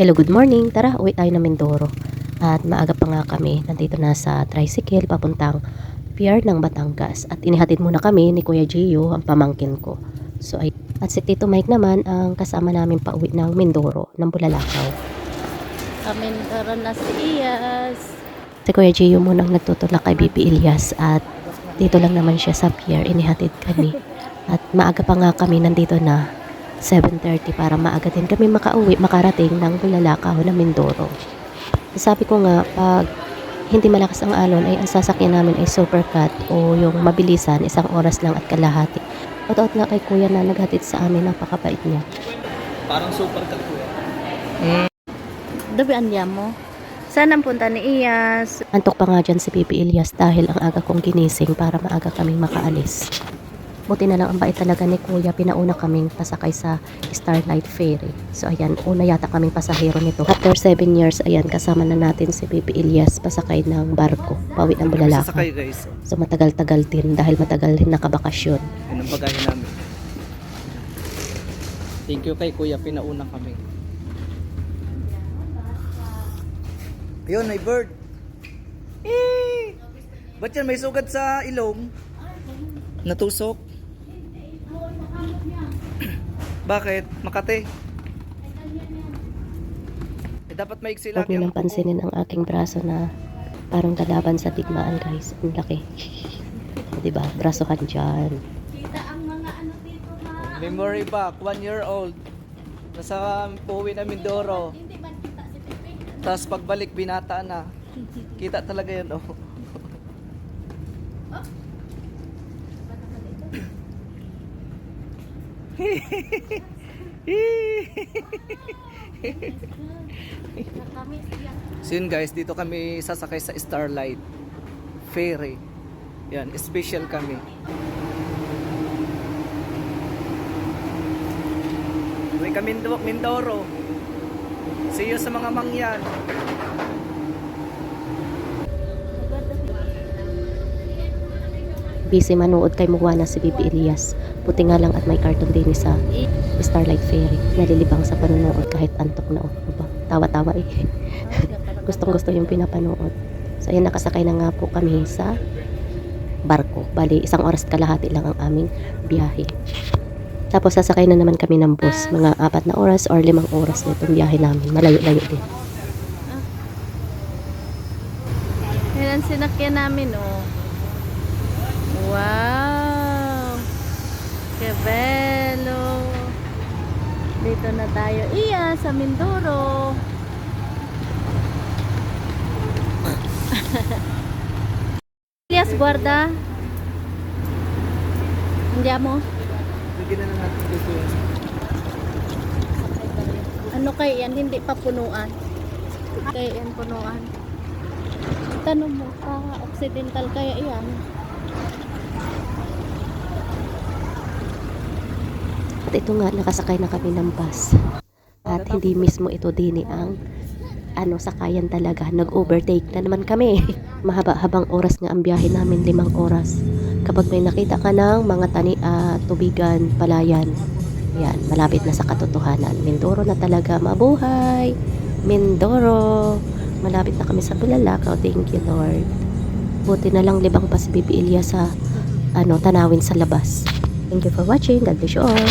Hello, good morning. Tara, uwi tayo ng Mindoro. At maaga pa nga kami. Nandito na sa tricycle papuntang pier ng Batangas. At inihatid muna kami ni Kuya Gio, ang pamangkin ko. So, at si Tito Mike naman ang kasama namin pauwi ng Mindoro, ng Bulalakaw. Kami nagkaroon na si Iyas. Si Kuya Gio munang nagtutulak kay Bibi Ilyas at dito lang naman siya sa pier. Inihatid kami. At maaga pa nga kami nandito na 7:30 para maaga din kami makarating ng Bulalakaw na Mindoro. Sabi ko nga, pag hindi malakas ang alon ay ang sasakyan namin ay supercut o yung mabilisan, 1 oras lang at kalahati. Shoutout nga kay Kuya na naghatid sa amin, napakabait niya. Parang supercut Kuya. Dabi andya mo. Saan ang punta ni Iyas? Antok pa nga dyan si Bibi Ilyas dahil ang aga kong ginising para maaga kaming makaalis. Buti na lang ang bait talaga ni Kuya, pinauna kaming pasakay sa Starlight Ferry. So ayan, una yata kaming pasahero nito. After 7 years, ayan, kasama na natin si Bibi Ilyas pasakay ng barko, pauwi ng Bulalakaw. Sasakay guys. So matagal-tagal din dahil matagal din nakabakasyon. Yan ang bagahe namin. Thank you kay Kuya, pinauna kami. Ayun, may bird. Eh! Ba't yan may sugat sa ilong? Natusok? Bakit? Makate? Eh, dapat maiksi Huwag lagi niyo ang nang pansinin ang aking braso na parang kalaban sa digmaan, guys. Ang laki. Diba? Brasohan dyan. memory back, 1 year old. Nasa pauwi na Mindoro. Tapos pagbalik binata na. Kita talaga yan, oh. So yun guys, dito kami sasakay sa Starlight Ferry. Yan, special kami. Uwi kami Mindoro. See you sa mga mangyan. Busy manood kay Moana si Bibi Ilyas. Buti nga lang at may cartoon din sa Starlight Ferry. Nalilibang sa panonood kahit antok na. Tawa-tawa eh. Gustong-gusto yung pinapanood. So ayan, nakasakay na nga po kami sa barko. Bali, 1 oras kalahati lang ang aming biyahe. Tapos sasakay na naman kami ng bus. Mga 4 na oras or 5 oras na itong biyahe namin. Malayo-layo din. Yan ang sinakyan namin, oh. Wow! Kebelo! Dito na tayo. Iyas, sa Mindoro. Iyas, guarda. Hindi mo? Bigyan na natin dito. Ano kaya yan? Hindi pa punuan. Kaya yan punuan. Tanong mo, occidental kaya yan? At ito nga, nakasakay na kami ng bus. At hindi mismo ito din ang sakayan talaga. Nag-overtake na naman kami. Mahaba-habang oras nga ang biyahe namin, 5 oras. Kapag may nakita ka ng mga tubigan, palayan, yan, malapit na sa katotohanan. Mindoro na talaga, mabuhay! Mindoro! Malapit na kami sa Bulalakaw. Thank you, Lord. Buti na lang libang pa si Bibi Ilyas sa tanawin sa labas. Thank you for watching. God bless you all.